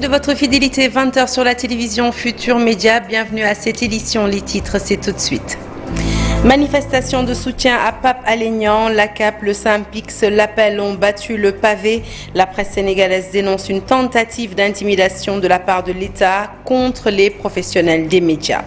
de votre fidélité. 20h sur la télévision Futur Média. Bienvenue à cette édition. Les titres, c'est tout de suite. Manifestation de soutien à Pape Alé Niang, la CAP, le Synpics, l'appel ont battu le pavé. La presse sénégalaise dénonce une tentative d'intimidation de la part de l'État contre les professionnels des médias.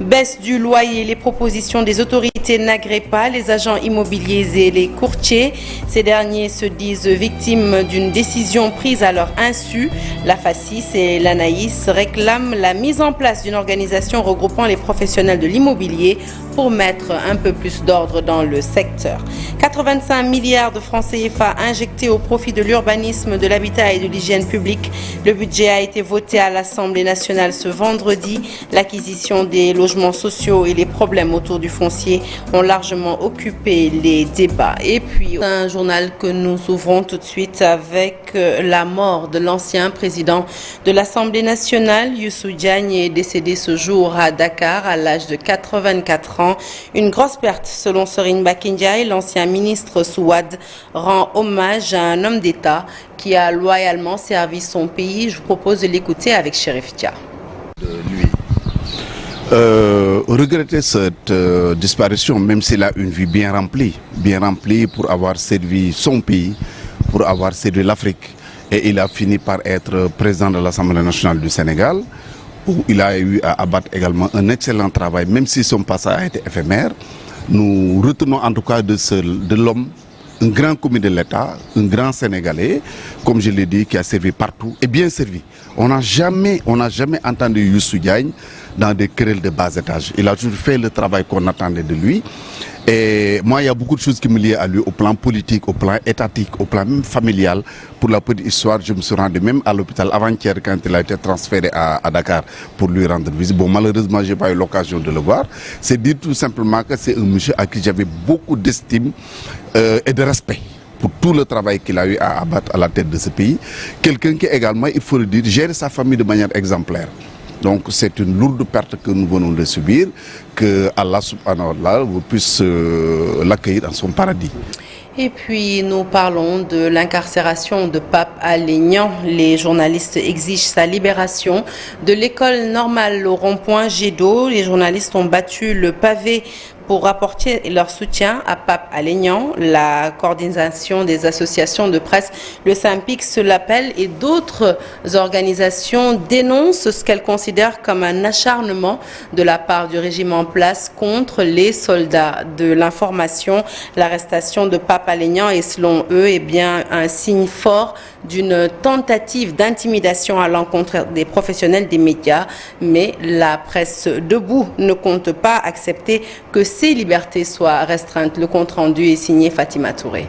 Baisse du loyer, les propositions des autorités n'agréent pas les agents immobiliers et les courtiers. Ces derniers se disent victimes d'une décision prise à leur insu. La FACIS et l'ANAïS réclament la mise en place d'une organisation regroupant les professionnels de l'immobilier pour mettre un peu plus d'ordre dans le secteur. 85 milliards de francs CFA injectés au profit de l'urbanisme, de l'habitat et de l'hygiène publique. Le budget a été voté à l'Assemblée nationale ce vendredi. L'acquisition des logements sociaux et les problèmes autour du foncier ont largement occupé les débats. Et puis, un journal que nous ouvrons tout de suite avec la mort de l'ancien président de l'Assemblée nationale. Youssou Diagne est décédé ce jour à Dakar à l'âge de 84 ans. Une grosse perte selon Serine Bakindiaï. L'ancien ministre Souad rend hommage à un homme d'État qui a loyalement servi son pays. Je vous propose de l'écouter avec Chérif Dia. Regretter cette disparition, même s'il a une vie bien remplie pour avoir servi son pays, pour avoir servi l'Afrique. Et il a fini par être président de l'Assemblée nationale du Sénégal, où il a eu à abattre également un excellent travail, même si son passage a été éphémère. Nous retenons en tout cas de l'homme un grand commis de l'État, un grand Sénégalais, comme je l'ai dit, qui a servi partout et bien servi. On n'a jamais entendu Youssou Diagne dans des querelles de bas étage. Il a toujours fait le travail qu'on attendait de lui. Et moi, il y a beaucoup de choses qui me lient à lui, au plan politique, au plan étatique, au plan même familial. Pour la petite histoire, je me suis rendu même à l'hôpital avant-hier quand il a été transféré à Dakar pour lui rendre visite. Bon, malheureusement, je n'ai pas eu l'occasion de le voir. C'est dire tout simplement que c'est un monsieur à qui j'avais beaucoup d'estime et de respect pour tout le travail qu'il a eu à abattre à la tête de ce pays. Quelqu'un qui également, il faut le dire, gère sa famille de manière exemplaire. Donc c'est une lourde perte que nous venons de subir, que Allah subhanahu wa ta'ala puisse l'accueillir dans son paradis. Et puis nous parlons de l'incarcération de Pape Alé Niang. Les journalistes exigent sa libération. De l'école normale au rond-point Jet d'eau, les journalistes ont battu le pavé pour apporter leur soutien à Pape Alé Niang. La coordination des associations de presse, le Synpics, l'appel et d'autres organisations dénoncent ce qu'elles considèrent comme un acharnement de la part du régime en place contre les soldats de l'information. L'arrestation de Pape Alé Niang est selon eux bien un signe fort d'une tentative d'intimidation à l'encontre des professionnels des médias. Mais la presse debout ne compte pas accepter que ces libertés soient restreintes. Le compte-rendu est signé Fatima Touré.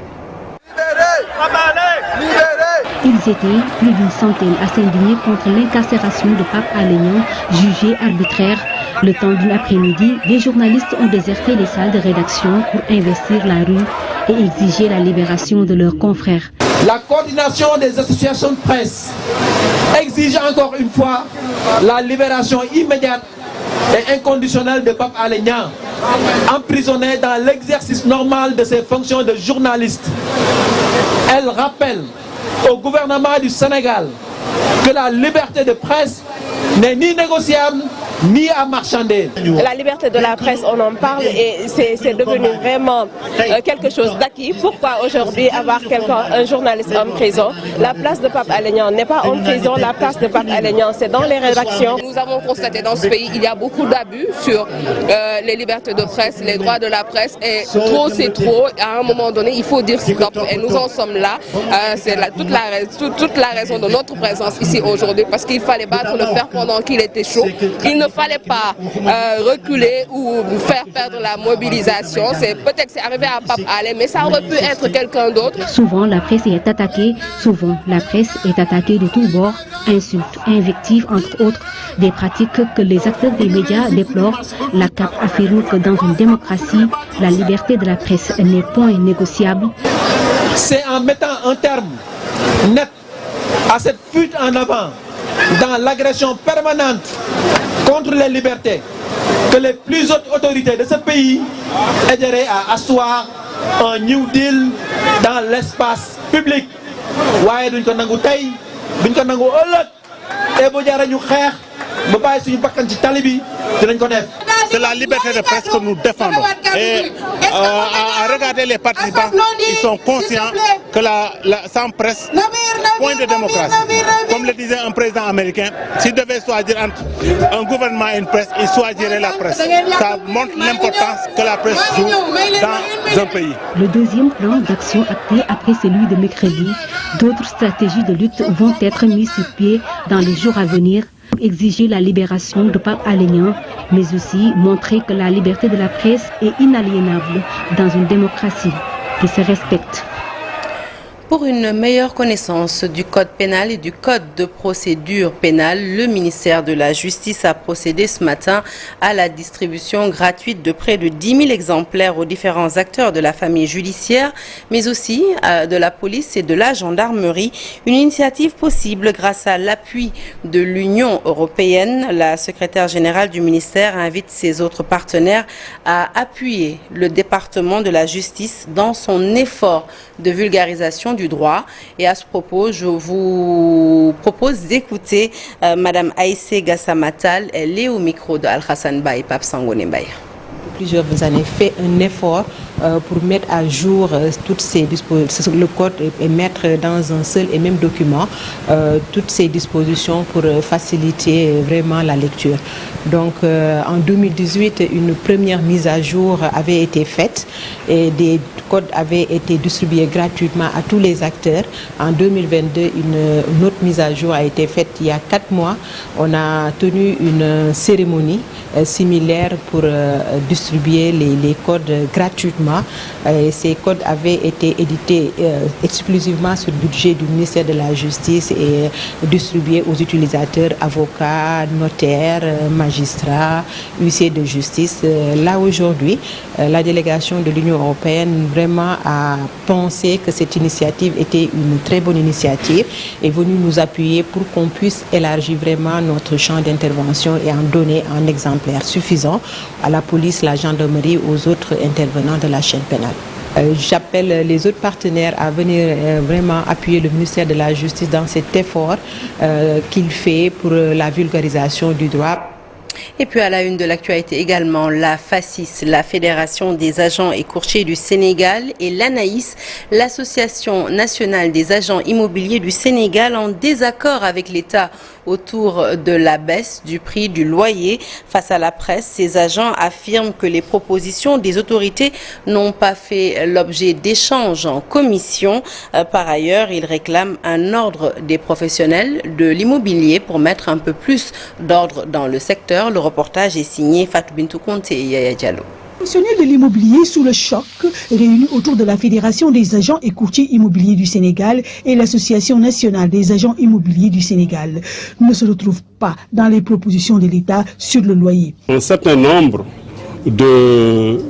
Ils étaient plus d'une centaine à s'indigner contre l'incarcération de Pape Alé Niang, jugé arbitraire. Le temps d'une après-midi, des journalistes ont déserté les salles de rédaction pour investir la rue et exiger la libération de leurs confrères. La coordination des associations de presse exige encore une fois la libération immédiate et inconditionnelle de Pape Alé Niang, emprisonné dans l'exercice normal de ses fonctions de journaliste. Elle rappelle au gouvernement du Sénégal que la liberté de presse n'est ni négociable ni à marchander. La liberté de la presse, on en parle et c'est devenu vraiment quelque chose d'acquis. Pourquoi aujourd'hui avoir un journaliste en prison? La place de Pape Alé Niang n'est pas en prison, la place de Pape Alé Niang, c'est dans les rédactions. Nous avons constaté dans ce pays, il y a beaucoup d'abus sur les libertés de presse, les droits de la presse, et trop c'est trop. À un moment donné, il faut dire stop et nous en sommes là. C'est toute la raison de notre présence ici aujourd'hui, parce qu'il fallait battre le fer pendant qu'il était chaud. Il ne fallait pas reculer ou faire perdre la mobilisation. Peut-être que c'est arrivé à Pape Alé, mais ça aurait pu être quelqu'un d'autre. Souvent la presse est attaquée, de tous bords, insultes, invectives entre autres, des pratiques que les acteurs des médias déplorent. La CAP affirme que dans une démocratie, la liberté de la presse n'est point négociable. C'est en mettant un terme net à cette fuite en avant dans l'agression permanente contre les libertés que les plus hautes autorités de ce pays aideraient à asseoir un New Deal dans l'espace public. Waaye duñ ko nangu tey, duñ ko nangu ëllëg et bu jaree ñu xeex ba bàyyi suñu bakkan ci tali bi dinañ ko def. C'est la liberté de presse que nous défendons. Et à regarder les participants, ils sont conscients que sans presse, point de démocratie. Comme le disait un président américain, s'il devait choisir entre un gouvernement et une presse, il choisirait la presse. Ça montre l'importance que la presse joue dans un pays. Le deuxième plan d'action acté après celui de mercredi, d'autres stratégies de lutte vont être mises sur pied dans les jours à venir. Exiger la libération de Pape Alé Niang, mais aussi montrer que la liberté de la presse est inaliénable dans une démocratie qui se respecte. Pour une meilleure connaissance du code pénal et du code de procédure pénale, le ministère de la Justice a procédé ce matin à la distribution gratuite de près de 10 000 exemplaires aux différents acteurs de la famille judiciaire, mais aussi de la police et de la gendarmerie. Une initiative possible grâce à l'appui de l'Union européenne. La secrétaire générale du ministère invite ses autres partenaires à appuyer le département de la justice dans son effort de vulgarisation du droit. Et à ce propos, je vous propose d'écouter Madame Aïssé Gassamatal. Elle est au micro de Al-Hassan Ba et Pape Sangone Mbaye. Plusieurs années fait un effort pour mettre à jour toutes ces dispositions, le code, et mettre dans un seul et même document toutes ces dispositions pour faciliter vraiment la lecture. Donc en 2018, une première mise à jour avait été faite et des codes avaient été distribués gratuitement à tous les acteurs. En 2022, une autre mise à jour a été faite il y a 4 mois. On a tenu une cérémonie similaire pour distribuer les codes gratuitement. Et ces codes avaient été édités exclusivement sur le budget du ministère de la Justice et distribués aux utilisateurs, avocats, notaires, magistrats, huissiers de justice. Là aujourd'hui, la délégation de l'Union européenne vraiment a pensé que cette initiative était une très bonne initiative et est venue nous appuyer pour qu'on puisse élargir vraiment notre champ d'intervention et en donner un exemplaire suffisant à la police, la gendarmerie, aux autres intervenants de la chaîne pénale. J'appelle les autres partenaires à venir vraiment appuyer le ministère de la Justice dans cet effort qu'il fait pour la vulgarisation du droit. Et puis à la une de l'actualité également, la FACIS, la Fédération des agents et courtiers du Sénégal, et l'ANAIS, l'Association nationale des agents immobiliers du Sénégal, en désaccord avec l'État autour de la baisse du prix du loyer. Face à la presse, ces agents affirment que les propositions des autorités n'ont pas fait l'objet d'échanges en commission. Par ailleurs, ils réclament un ordre des professionnels de l'immobilier pour mettre un peu plus d'ordre dans le secteur. Le reportage est signé Fatou Bintou Conte et Yaya Diallo. Les professionnels de l'immobilier sous le choc, réunis autour de la Fédération des agents et courtiers immobiliers du Sénégal et l'Association nationale des agents immobiliers du Sénégal, ne se retrouvent pas dans les propositions de l'État sur le loyer. Un certain nombre de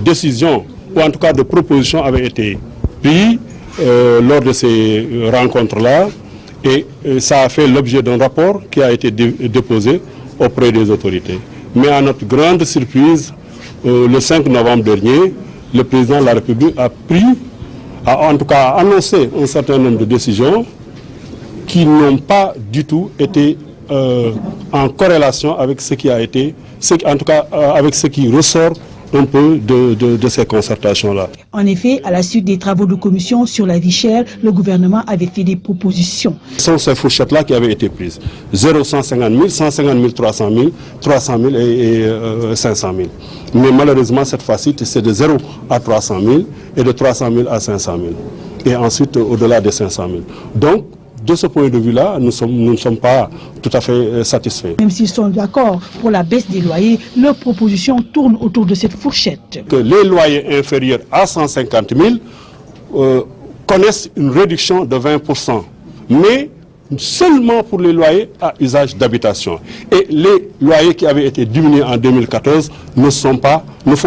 décisions, ou en tout cas de propositions, avaient été prises lors de ces rencontres-là, et ça a fait l'objet d'un rapport qui a été déposé auprès des autorités. Mais à notre grande surprise, le 5 novembre dernier, le président de la République a en tout cas annoncé un certain nombre de décisions qui n'ont pas du tout été en corrélation avec ce qui a été, en tout cas avec ce qui ressort un peu de ces concertations-là. En effet, à la suite des travaux de commission sur la vie chère, le gouvernement avait fait des propositions. Ce sont ces fourchettes-là qui avaient été prises. 0, 150 000, 150 000, 300 000, 300 000 et 500 000. Mais malheureusement, cette fois-ci, c'est de 0 à 300 000 et de 300 000 à 500 000. Et ensuite, au-delà des 500 000. Donc, de ce point de vue-là, nous ne sommes pas tout à fait satisfaits. Même s'ils sont d'accord pour la baisse des loyers, leurs propositions tournent autour de cette fourchette. Que les loyers inférieurs à 150 000 connaissent une réduction de 20%, mais seulement pour les loyers à usage d'habitation. Et les loyers qui avaient été diminués en 2014 ne font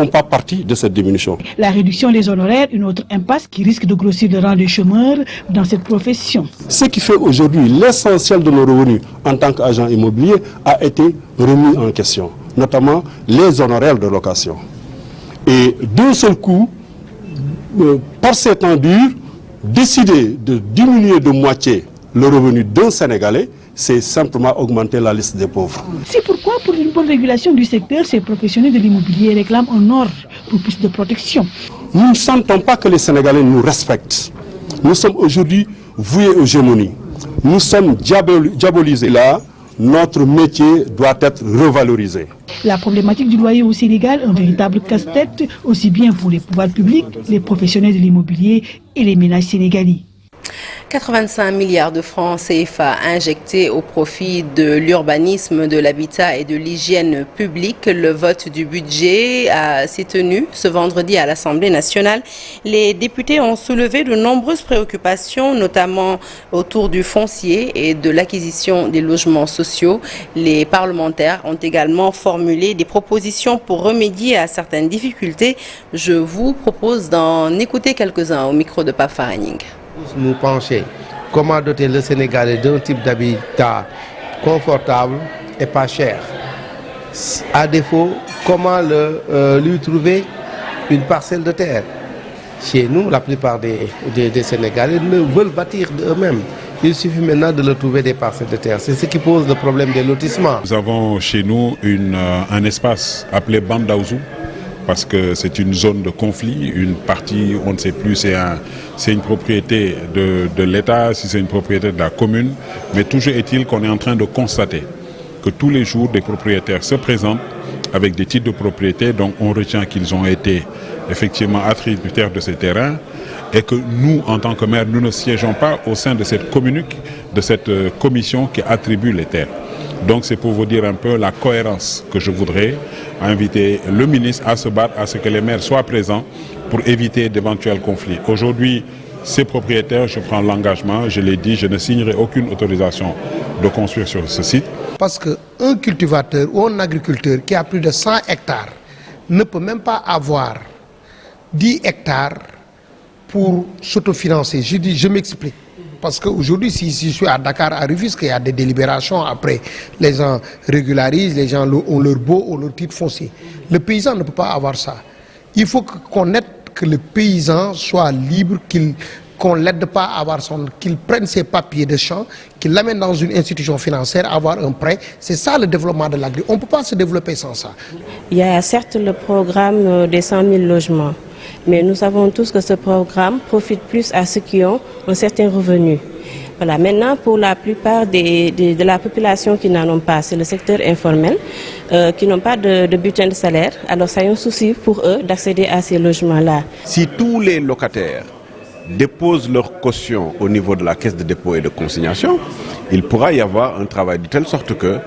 pas partie de cette diminution. La réduction des honoraires, une autre impasse qui risque de grossir le rang des chômeurs dans cette profession. Ce qui fait aujourd'hui l'essentiel de nos revenus en tant qu'agent immobilier a été remis en question, notamment les honoraires de location. Et d'un seul coup, par ces temps durs, décider de diminuer de moitié le revenu d'un Sénégalais, c'est simplement augmenter la liste des pauvres. C'est pourquoi, pour une bonne régulation du secteur, ces professionnels de l'immobilier réclament un ordre pour plus de protection. Nous ne sentons pas que les Sénégalais nous respectent. Nous sommes aujourd'hui voués aux gémonies. Nous sommes diabolisés. Là, notre métier doit être revalorisé. La problématique du loyer au Sénégal, un véritable casse-tête, aussi bien pour les pouvoirs publics, les professionnels de l'immobilier et les ménages sénégalais. 85 milliards de francs CFA injectés au profit de l'urbanisme, de l'habitat et de l'hygiène publique. Le vote du budget s'est tenu ce vendredi à l'Assemblée nationale. Les députés ont soulevé de nombreuses préoccupations, notamment autour du foncier et de l'acquisition des logements sociaux. Les parlementaires ont également formulé des propositions pour remédier à certaines difficultés. Je vous propose d'en écouter quelques-uns au micro de Pape Faraning. Nous pencher comment doter le Sénégalais d'un type d'habitat confortable et pas cher. À défaut, comment lui trouver une parcelle de terre. Chez nous, la plupart des Sénégalais ne veulent bâtir d'eux-mêmes. Il suffit maintenant de leur trouver des parcelles de terre. C'est ce qui pose le problème des lotissements. Nous avons chez nous un espace appelé Bandaouzou, parce que c'est une zone de conflit, une partie, on ne sait plus, c'est une propriété de l'État, si c'est une propriété de la commune, mais toujours est-il qu'on est en train de constater que tous les jours des propriétaires se présentent avec des titres de propriété, donc on retient qu'ils ont été effectivement attributaires de ces terrains et que nous, en tant que maire, nous ne siégeons pas au sein de cette commission qui attribue les terres. Donc c'est pour vous dire un peu la cohérence que je voudrais inviter le ministre à se battre, à ce que les maires soient présents pour éviter d'éventuels conflits. Aujourd'hui, ces propriétaires, je prends l'engagement, je l'ai dit, je ne signerai aucune autorisation de construire sur ce site. Parce qu'un cultivateur ou un agriculteur qui a plus de 100 hectares ne peut même pas avoir 10 hectares pour s'autofinancer. Je m'explique. Parce qu'aujourd'hui, si je suis à Dakar, à Rufisque, il y a des délibérations. Après, les gens régularisent, les gens ont leur baux, ont leur titre foncier. Le paysan ne peut pas avoir ça. Il faut qu'on aide que le paysan soit libre, qu'on ne l'aide pas à avoir qu'il prenne ses papiers de champ, qu'il l'amène dans une institution financière, avoir un prêt. C'est ça le développement de l'agriculture. On ne peut pas se développer sans ça. Il y a certes le programme des 100 000 logements. Mais nous savons tous que ce programme profite plus à ceux qui ont un certain revenu. Voilà. Maintenant, pour la plupart de la population qui n'en ont pas, c'est le secteur informel, qui n'ont pas de bulletin de salaire. Alors ça a un souci pour eux d'accéder à ces logements-là. Si tous les locataires déposent leur caution au niveau de la caisse de dépôt et de consignation, il pourra y avoir un travail de telle sorte que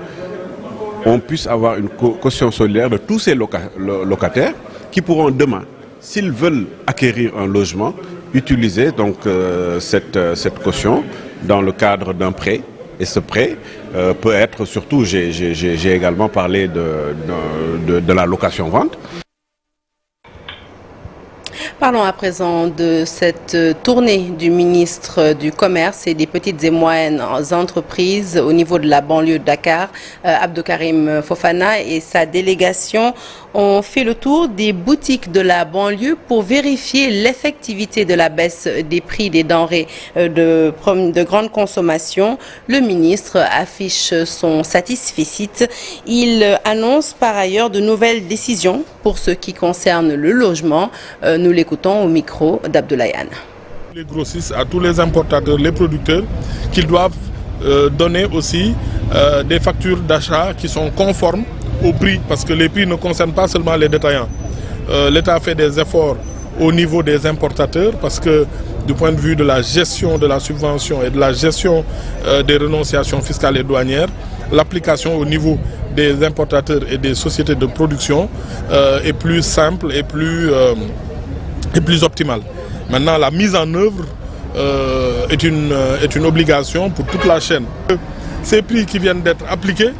on puisse avoir une caution solidaire de tous ces locataires qui pourront demain, s'ils veulent acquérir un logement, utiliser donc cette caution dans le cadre d'un prêt. Et ce prêt peut être surtout, j'ai également parlé de la location-vente. Parlons à présent de cette tournée du ministre du Commerce et des petites et moyennes entreprises au niveau de la banlieue de Dakar. Abdou Karim Fofana et sa délégation ont fait le tour des boutiques de la banlieue pour vérifier l'effectivité de la baisse des prix des denrées de grande consommation. Le ministre affiche son satisfecit. Il annonce par ailleurs de nouvelles décisions pour ce qui concerne le logement. Nous l'écoutons au micro d'Abdoulaye Anne. Les grossistes, à tous les importateurs, les producteurs, qu'ils doivent donner aussi des factures d'achat qui sont conformes au prix, parce que les prix ne concernent pas seulement les détaillants. L'État fait des efforts au niveau des importateurs, parce que du point de vue de la gestion de la subvention et de la gestion des renonciations fiscales et douanières, l'application au niveau des importateurs et des sociétés de production est plus simple et plus optimale. Maintenant, la mise en œuvre est une obligation pour toute la chaîne. Ces prix qui viennent d'être appliqués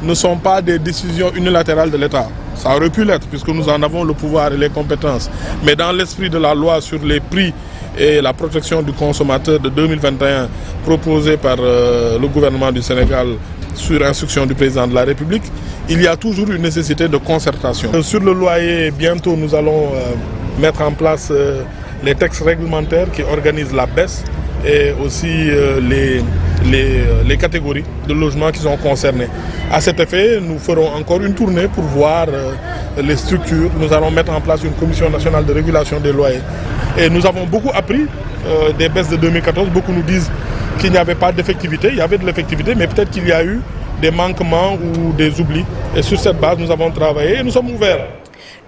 ne sont pas des décisions unilatérales de l'État. Ça aurait pu l'être puisque nous en avons le pouvoir et les compétences. Mais dans l'esprit de la loi sur les prix et la protection du consommateur de 2021 proposée par le gouvernement du Sénégal sur instruction du président de la République, il y a toujours une nécessité de concertation. Sur le loyer, bientôt nous allons mettre en place les textes réglementaires qui organisent la baisse et aussi les catégories de logements qui sont concernés. À cet effet, nous ferons encore une tournée pour voir les structures. Nous allons mettre en place une commission nationale de régulation des loyers. Et nous avons beaucoup appris des baisses de 2014. Beaucoup nous disent qu'il n'y avait pas d'effectivité. Il y avait de l'effectivité, mais peut-être qu'il y a eu des manquements ou des oublis. Et sur cette base, nous avons travaillé et nous sommes ouverts.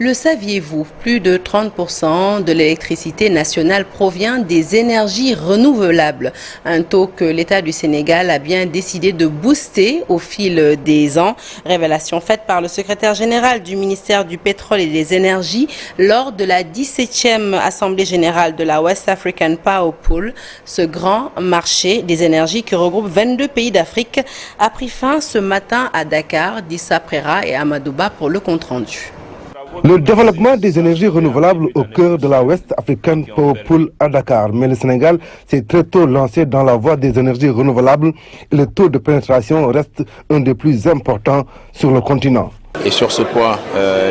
Le saviez-vous? Plus de 30% de l'électricité nationale provient des énergies renouvelables. Un taux que l'État du Sénégal a bien décidé de booster au fil des ans. Révélation faite par le secrétaire général du ministère du Pétrole et des Énergies lors de la 17e Assemblée générale de la West African Power Pool. Ce grand marché des énergies qui regroupe 22 pays d'Afrique a pris fin ce matin à Dakar. Dissa Prera et Amadouba pour le compte-rendu. Le développement des énergies renouvelables au cœur de la West African Power Pool à Dakar. Mais le Sénégal s'est très tôt lancé dans la voie des énergies renouvelables et le taux de pénétration reste un des plus importants sur le continent. Et sur ce point,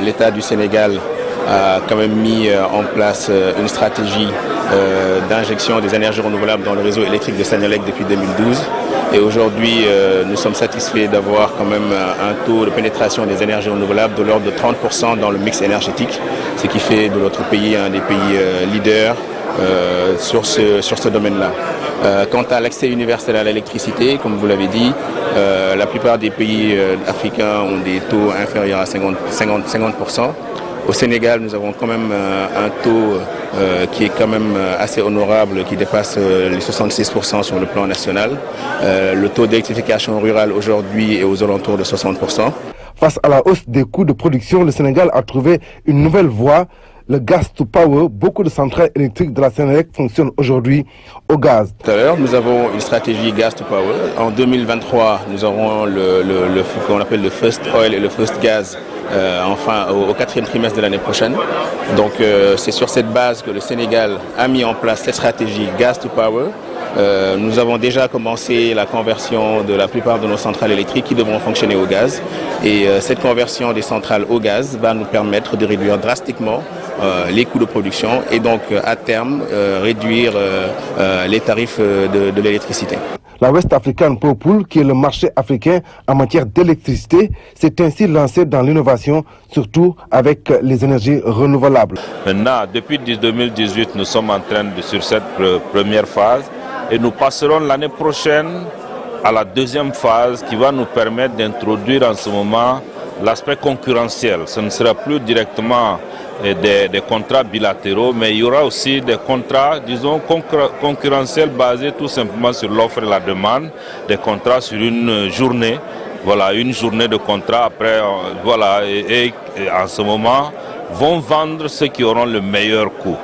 l'État du Sénégal a quand même mis en place une stratégie d'injection des énergies renouvelables dans le réseau électrique de Sénélec depuis 2012. Et aujourd'hui, nous sommes satisfaits d'avoir quand même un taux de pénétration des énergies renouvelables de l'ordre de 30% dans le mix énergétique, ce qui fait de notre pays un des pays leaders sur ce domaine-là. Quant à l'accès universel à l'électricité, comme vous l'avez dit, la plupart des pays africains ont des taux inférieurs à 50%. Au Sénégal, nous avons quand même un taux qui est quand même assez honorable, qui dépasse les 66% sur le plan national. Le taux d'électrification rurale aujourd'hui est aux alentours de 60%. Face à la hausse des coûts de production, le Sénégal a trouvé une nouvelle voie, le gas to power. Beaucoup de centrales électriques de la Sénélec fonctionnent aujourd'hui au gaz. Tout à l'heure, nous avons une stratégie gas to power. En 2023, nous aurons ce qu'on appelle le first oil et le first gas. Enfin au 4e trimestre de l'année prochaine. Donc c'est sur cette base que le Sénégal a mis en place cette stratégie Gas to Power. Nous avons déjà commencé la conversion de la plupart de nos centrales électriques qui devront fonctionner au gaz. Et cette conversion des centrales au gaz va nous permettre de réduire drastiquement les coûts de production et donc à terme réduire les tarifs de l'électricité. La West African Power Pool, qui est le marché africain en matière d'électricité, s'est ainsi lancé dans l'innovation, surtout avec les énergies renouvelables. Maintenant, depuis 2018, nous sommes en train sur cette première phase et nous passerons l'année prochaine à la deuxième phase qui va nous permettre d'introduire en ce moment l'aspect concurrentiel. Ce ne sera plus directement des contrats bilatéraux, mais il y aura aussi des contrats, disons, concurrentiels basés tout simplement sur l'offre et la demande, des contrats sur une journée, voilà, une journée de contrat après, voilà, et en ce moment, vont vendre ceux qui auront le meilleur coût.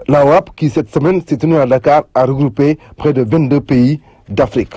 La WAP, qui cette semaine s'est tenue à Dakar, a regroupé près de 22 pays d'Afrique.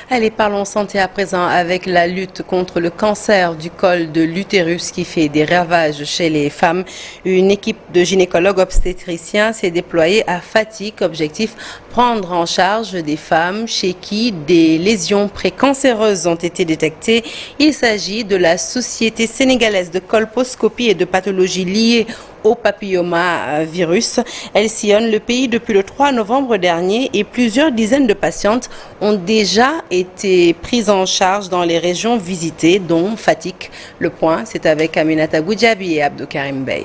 Allez, parlons santé à présent avec la lutte contre le cancer du col de l'utérus qui fait des ravages chez les femmes. Une équipe de gynécologues obstétriciens s'est déployée à Fatick. Objectif, prendre en charge des femmes chez qui des lésions précancéreuses ont été détectées. Il s'agit de la Société sénégalaise de colposcopie et de pathologies liées au papillomavirus. Elle sillonne le pays depuis le 3 novembre dernier et plusieurs dizaines de patientes ont déjà été prises en charge dans les régions visitées, dont Fatick. Le point, c'est avec Aminata Goudjabi et Abdou Karim Bey.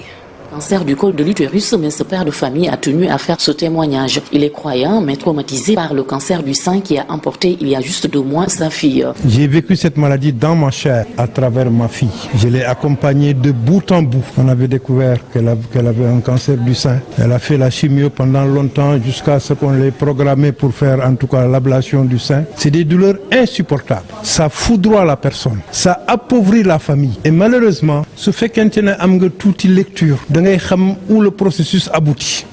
Cancer du col de l'utérus, mais ce père de famille a tenu à faire ce témoignage. Il est croyant, mais traumatisé par le cancer du sein qui a emporté il y a juste 2 mois sa fille. J'ai vécu cette maladie dans ma chair à travers ma fille. Je l'ai accompagnée de bout en bout. On avait découvert qu'elle avait un cancer du sein. Elle a fait la chimio pendant longtemps jusqu'à ce qu'on l'ait programmée pour faire en tout cas l'ablation du sein. C'est des douleurs insupportables. Ça foudroie la personne. Ça appauvrit la famille. Et malheureusement, ce fait qu'un toute lecture où le processus aboutit.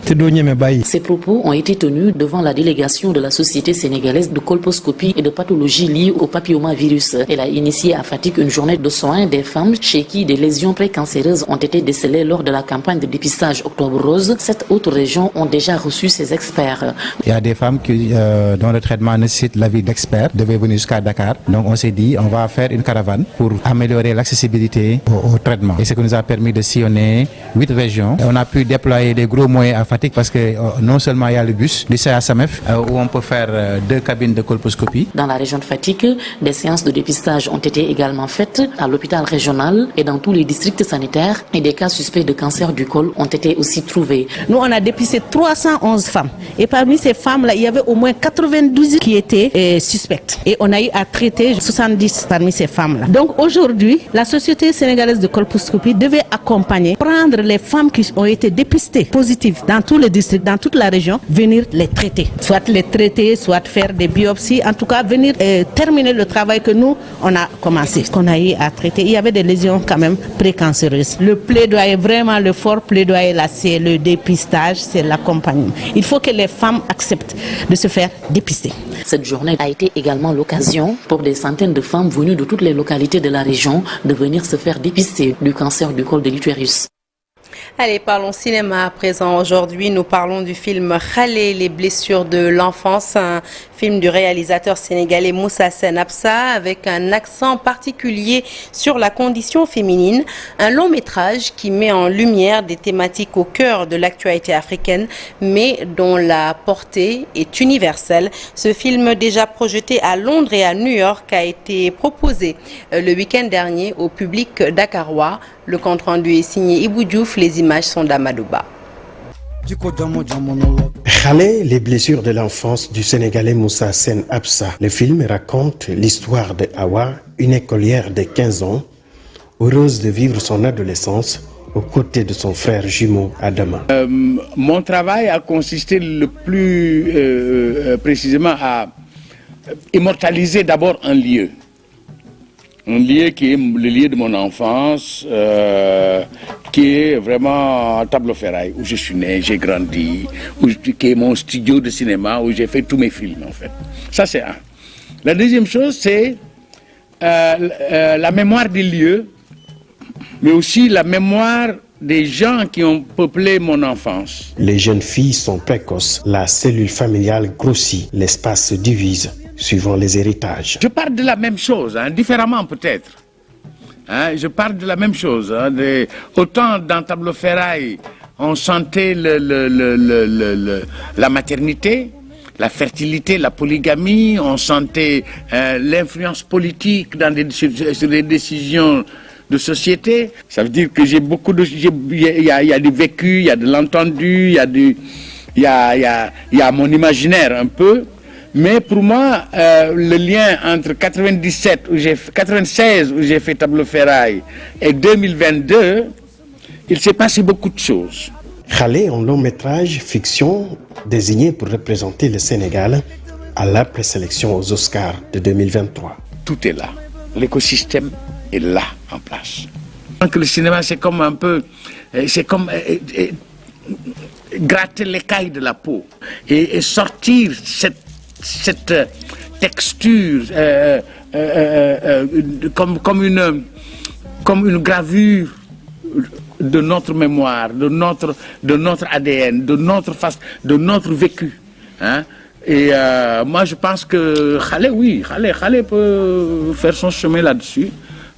Ces propos ont été tenus devant la délégation de la Société sénégalaise de colposcopie et de pathologies liées au papillomavirus. Elle a initié à Fatick une journée de soins des femmes chez qui des lésions précancéreuses ont été décelées lors de la campagne de dépistage Octobre Rose. 7 autres régions ont déjà reçu ces experts. Il y a des femmes dont le traitement nécessite l'avis d'experts, devaient venir jusqu'à Dakar. Donc on s'est dit, on va faire une caravane pour améliorer l'accessibilité au traitement. Et ce qui nous a permis de sillonner 8 région. On a pu déployer des gros moyens à Fatick parce que non seulement il y a le bus du CA-SAMEF où on peut faire 2 cabines de colposcopie. Dans la région de Fatick, des séances de dépistage ont été également faites à l'hôpital régional et dans tous les districts sanitaires et des cas suspects de cancer du col ont été aussi trouvés. Nous, on a dépisté 311 femmes et parmi ces femmes-là, il y avait au moins 92 qui étaient suspectes et on a eu à traiter 70 parmi ces femmes-là. Donc aujourd'hui, la Société sénégalaise de colposcopie devait accompagner, prendre les femmes qui ont été dépistées positives dans tous les districts, dans toute la région, venir les traiter. Soit les traiter, soit faire des biopsies, en tout cas venir terminer le travail que nous, on a commencé, qu'on a eu à traiter. Il y avait des lésions quand même précancéreuses. Le plaidoyer, vraiment le fort plaidoyer là, c'est le dépistage, c'est l'accompagnement. Il faut que les femmes acceptent de se faire dépister. Cette journée a été également l'occasion pour des centaines de femmes venues de toutes les localités de la région de venir se faire dépister du cancer du col de l'utérus. Allez, parlons cinéma à présent. Aujourd'hui, nous parlons du film Khalé, les blessures de l'enfance, un film du réalisateur sénégalais Moussa Sen Absa avec un accent particulier sur la condition féminine. Un long métrage qui met en lumière des thématiques au cœur de l'actualité africaine, mais dont la portée est universelle. Ce film, déjà projeté à Londres et à New York, a été proposé le week-end dernier au public dakarois. Le compte-rendu est signé Ibou Diouf, les images sont d'Amadouba. Khalé, les blessures de l'enfance du Sénégalais Moussa Sen Absa. Le film raconte l'histoire de Awa, une écolière de 15 ans, heureuse de vivre son adolescence aux côtés de son frère jumeau Adama. Mon travail a consisté le plus précisément à immortaliser d'abord un lieu. Un lieu qui est le lieu de mon enfance, qui est vraiment Tableau-Ferraille, où je suis né, j'ai grandi, qui est mon studio de cinéma, où j'ai fait tous mes films en fait. Ça c'est un. La deuxième chose c'est la mémoire des lieux, mais aussi la mémoire des gens qui ont peuplé mon enfance. Les jeunes filles sont précoces, la cellule familiale grossit, l'espace se divise suivant les héritages. Je parle de la même chose, hein, différemment peut-être. Hein, je parle de la même chose. Hein, autant dans Tableau-Ferraille, on sentait la maternité, la fertilité, la polygamie, on sentait l'influence politique sur les décisions de société. Ça veut dire que j'ai beaucoup de... Il y a du vécu, il y a de l'entendu, il y a mon imaginaire un peu. Mais pour moi, le lien entre 96 où j'ai fait Tableau-Ferraille et 2022, il s'est passé beaucoup de choses. Khalé, un long métrage fiction désigné pour représenter le Sénégal à la présélection aux Oscars de 2023. Tout est là. L'écosystème est là en place. Donc le cinéma, c'est comme un peu... C'est comme... gratter l'écaille de la peau et sortir cette texture comme une gravure de notre mémoire, de notre ADN, de notre vécu. Hein? Et moi je pense que Khalé peut faire son chemin là-dessus,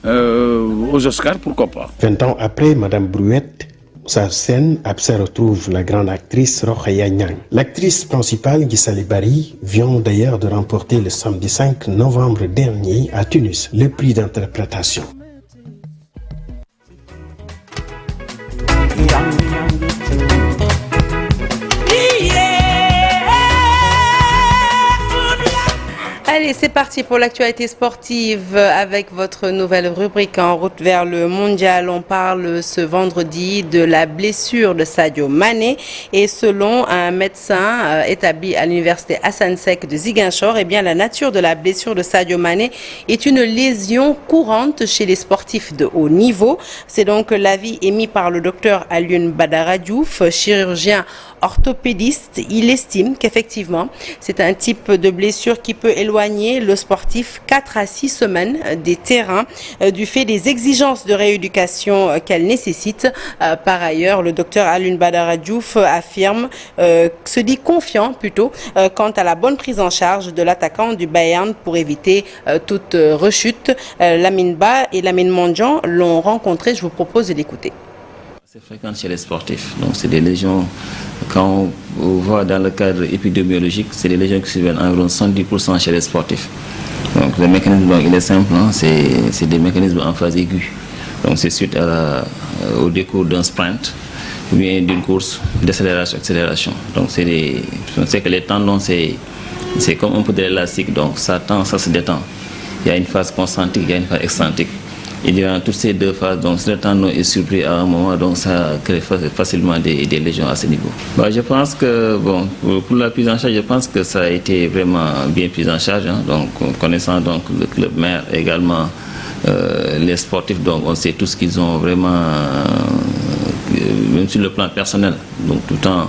aux Oscars, pourquoi pas. 20 ans après Madame Brouette, Moussa Sen Absa retrouve la grande actrice Rokhaya Niang. L'actrice principale, Guissale Bari, vient d'ailleurs de remporter le samedi 5 novembre dernier à Tunis le prix d'interprétation. Allez, c'est parti pour l'actualité sportive avec votre nouvelle rubrique En route vers le mondial. On parle ce vendredi de la blessure de Sadio Mané et selon un médecin établi à l'université Hassan Sek de Ziguinchor, eh bien la nature de la blessure de Sadio Mané est une lésion courante chez les sportifs de haut niveau. C'est donc l'avis émis par le docteur Alioune Badara Diouf, chirurgien orthopédiste. Il estime qu'effectivement, c'est un type de blessure qui peut éloigner le sportif 4 à 6 semaines des terrains du fait des exigences de rééducation qu'elle nécessite. Par ailleurs, le docteur Alioune Badara Diouf affirme, se dit confiant plutôt quant à la bonne prise en charge de l'attaquant du Bayern pour éviter toute rechute. Lamine Ba et Lamine Mandjan l'ont rencontré, je vous propose de l'écouter. C'est fréquent chez les sportifs. Donc c'est des lésions, quand on voit dans le cadre épidémiologique, c'est des lésions qui surviennent environ 110% chez les sportifs. Donc le mécanisme, donc, il est simple, hein, c'est des mécanismes en phase aiguë. Donc c'est suite au décours d'un sprint ou bien d'une course d'accélération-accélération. Donc on sait que les tendons, c'est comme un peu de l'élastique, donc ça tend, ça se détend. Il y a une phase concentrique, il y a une phase excentrique. Et durant toutes ces deux phases, donc si le tendon est surpris à un moment, donc ça crée facilement des lésions à ce niveau. Je pense que, pour la prise en charge, je pense que ça a été vraiment bien pris en charge. Hein. Donc, connaissant donc le club mère également, les sportifs, donc on sait tous qu'ils ont vraiment, même sur le plan personnel, donc tout en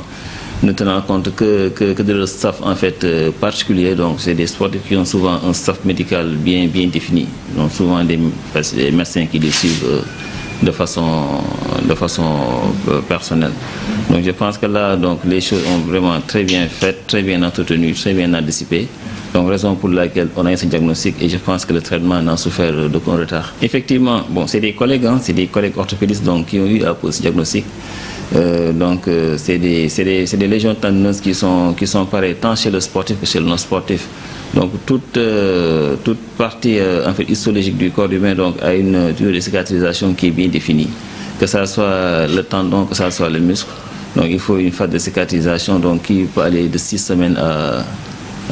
ne tenant compte que de leur staff en fait particulier. Donc c'est des sportifs qui ont souvent un staff médical bien défini. Donc souvent des médecins qui les suivent de façon personnelle. Donc je pense que là donc les choses ont vraiment très bien faites, très bien entretenues, très bien anticipées. Donc raison pour laquelle on a eu ce diagnostic et je pense que le traitement n'a souffert d'aucun retard. Effectivement, c'est des collègues, c'est des collègues orthopédistes donc qui ont eu à poser ce diagnostic. C'est des lésions tendineuses qui sont pareilles tant chez le sportif que chez le non-sportif. Donc toute partie en fait histologique du corps humain donc a une durée de cicatrisation qui est bien définie, que ça soit le tendon, que ça soit le muscle. Donc il faut une phase de cicatrisation donc qui peut aller de 6 semaines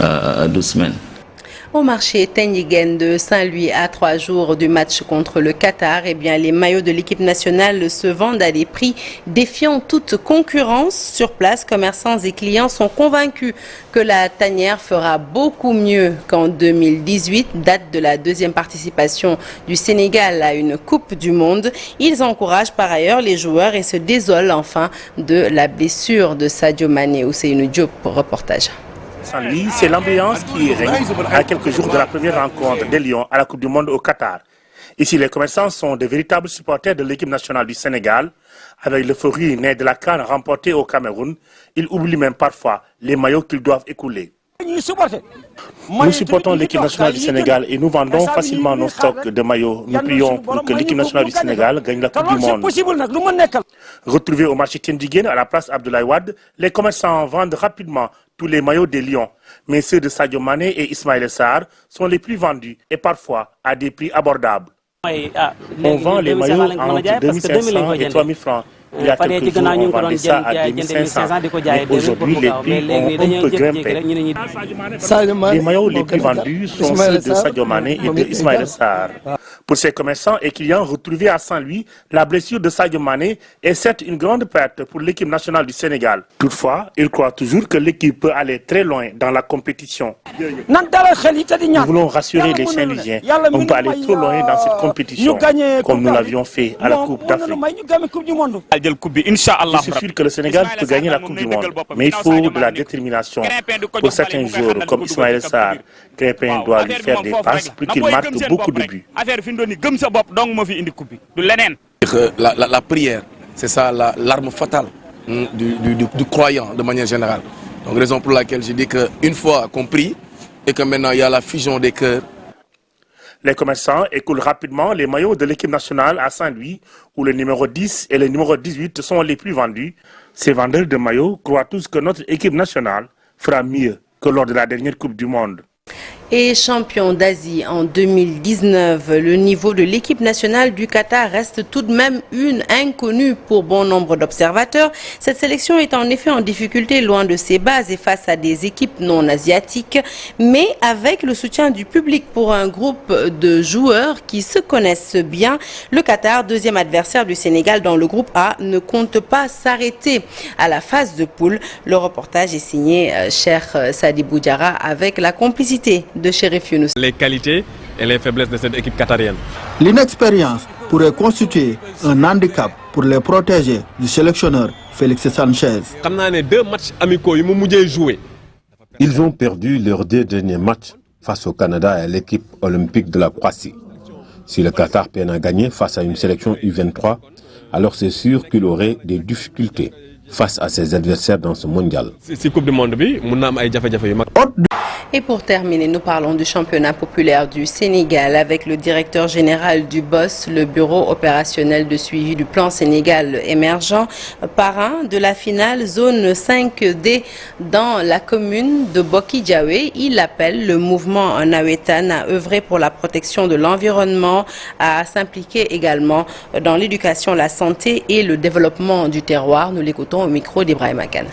à 12 semaines. Au marché Tenjigen de Saint-Louis, à 3 jours du match contre le Qatar, les maillots de l'équipe nationale se vendent à des prix défiant toute concurrence. Sur place, commerçants et clients sont convaincus que la tanière fera beaucoup mieux qu'en 2018, date de la deuxième participation du Sénégal à une Coupe du Monde. Ils encouragent par ailleurs les joueurs et se désolent enfin de la blessure de Sadio Mané. Ousseynou Diop, reportage. Saint-Louis, c'est l'ambiance qui règne à quelques jours de la première rencontre des Lions à la Coupe du Monde au Qatar. Ici, les commerçants sont de véritables supporters de l'équipe nationale du Sénégal. Avec l'euphorie née de la CAN remportée au Cameroun, ils oublient même parfois les maillots qu'ils doivent écouler. Nous supportons l'équipe nationale du Sénégal et nous vendons facilement nos stocks de maillots. Nous prions pour que l'équipe nationale du Sénégal gagne la Coupe du Monde. Retrouvés au marché Tenjigen à la place Abdoulaye Wade, les commerçants vendent rapidement tous les maillots des Lions. Mais ceux de Sadio Mané et Ismaïla Sarr sont les plus vendus et parfois à des prix abordables. On vend les maillots entre 2500 et 3000 francs. Il y a quelques jours, on vendait ça à 2500. Mais aujourd'hui, les prix ont un peu grimpé. Les maillots les plus vendus sont ceux de Sadio Mané et de Ismaïla Sarr. Pour ces commerçants et clients retrouvés à Saint-Louis, la blessure de Sadio Mané est certes une grande perte pour l'équipe nationale du Sénégal. Toutefois, ils croient toujours que l'équipe peut aller très loin dans la compétition. Nous voulons rassurer les Saint-Louisiens. On peut aller trop loin dans cette compétition, comme nous l'avions fait à la Coupe d'Afrique. Il suffit que le Sénégal peut gagner la Coupe du Monde, mais il faut de la détermination. Pour certains joueurs comme Ismaïla Sarr, Crépin doit lui faire des passes pour qu'il marque beaucoup de buts. La prière, c'est ça l'arme fatale du croyant de manière générale. Donc raison pour laquelle je dis qu'une fois qu'on prie et que maintenant il y a la fusion des cœurs. Les commerçants écoulent rapidement les maillots de l'équipe nationale à Saint-Louis, où le numéro 10 et le numéro 18 sont les plus vendus. Ces vendeurs de maillots croient tous que notre équipe nationale fera mieux que lors de la dernière Coupe du Monde. Et champion d'Asie en 2019, le niveau de l'équipe nationale du Qatar reste tout de même une inconnue pour bon nombre d'observateurs. Cette sélection est en effet en difficulté loin de ses bases et face à des équipes non asiatiques, mais avec le soutien du public pour un groupe de joueurs qui se connaissent bien, le Qatar, deuxième adversaire du Sénégal dans le groupe A, ne compte pas s'arrêter à la phase de poule. Le reportage est signé Cheikh Sadibou Diarra avec la complicité de Chérif Younous. Les qualités et les faiblesses de cette équipe qatarienne. L'inexpérience pourrait constituer un handicap pour les protégés du sélectionneur Félix Sanchez. Ils ont perdu leurs 2 derniers matchs face au Canada et à l'équipe olympique de la Croatie. Si le Qatar peine à gagner face à une sélection U23, alors c'est sûr qu'il aurait des difficultés face à ses adversaires dans ce mondial. Et pour terminer, nous parlons du championnat populaire du Sénégal avec le directeur général du BOS, le bureau opérationnel de suivi du plan Sénégal émergent, parrain de la finale zone 5D dans la commune de Boki-Diawé. Il appelle le mouvement Nawetan à œuvrer pour la protection de l'environnement, à s'impliquer également dans l'éducation, la santé et le développement du terroir. Nous l'écoutons au micro d'Ibrahim Akan.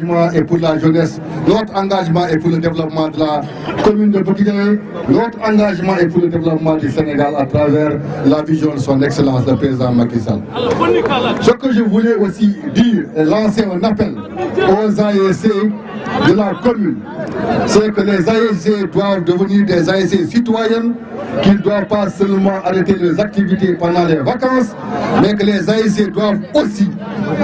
L'engagement est pour la jeunesse, notre engagement est pour le développement de la commune de Boki-Diawé, notre engagement est pour le développement du Sénégal à travers la vision de son excellence, le président Macky Sall. Ce que je voulais aussi dire et lancer un appel aux AEC de la commune, c'est que les AEC doivent devenir des AEC citoyennes, qu'ils ne doivent pas seulement arrêter leurs activités pendant les vacances, mais que les AEC doivent aussi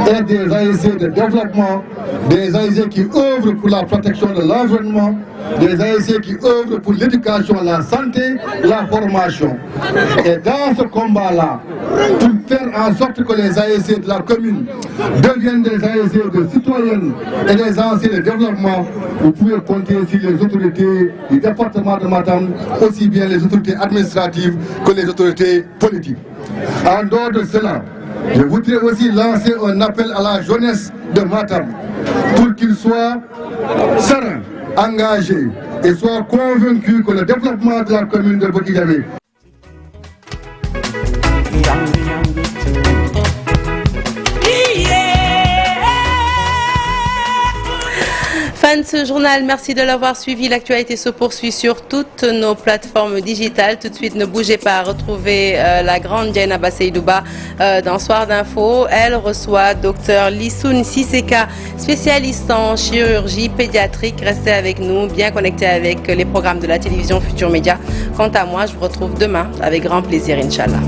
être des AEC de développement, des AEC qui œuvrent pour la protection de l'environnement, des AEC qui œuvrent pour l'éducation, la santé, la formation. Et dans ce combat-là, pour faire en sorte que les AEC de la commune deviennent des AEC de citoyennes et des AEC de développement, vous pouvez compter sur les autorités du département de Matam, aussi bien les autorités administratives que les autorités politiques. En dehors de cela, je voudrais aussi lancer un appel à la jeunesse de Matam pour qu'ils soient sereins, engagés et soient convaincus que le développement de la commune de Boki-Diawé Fin de ce journal, merci de l'avoir suivi. L'actualité se poursuit sur toutes nos plateformes digitales. Tout de suite, ne bougez pas, retrouvez la grande Dieynaba Seydouba dans Soir d'Info. Elle reçoit Dr Lissoun Sisseka, spécialiste en chirurgie pédiatrique. Restez avec nous, bien connectés avec les programmes de la télévision Futur Média. Quant à moi, je vous retrouve demain avec grand plaisir, Inch'Allah.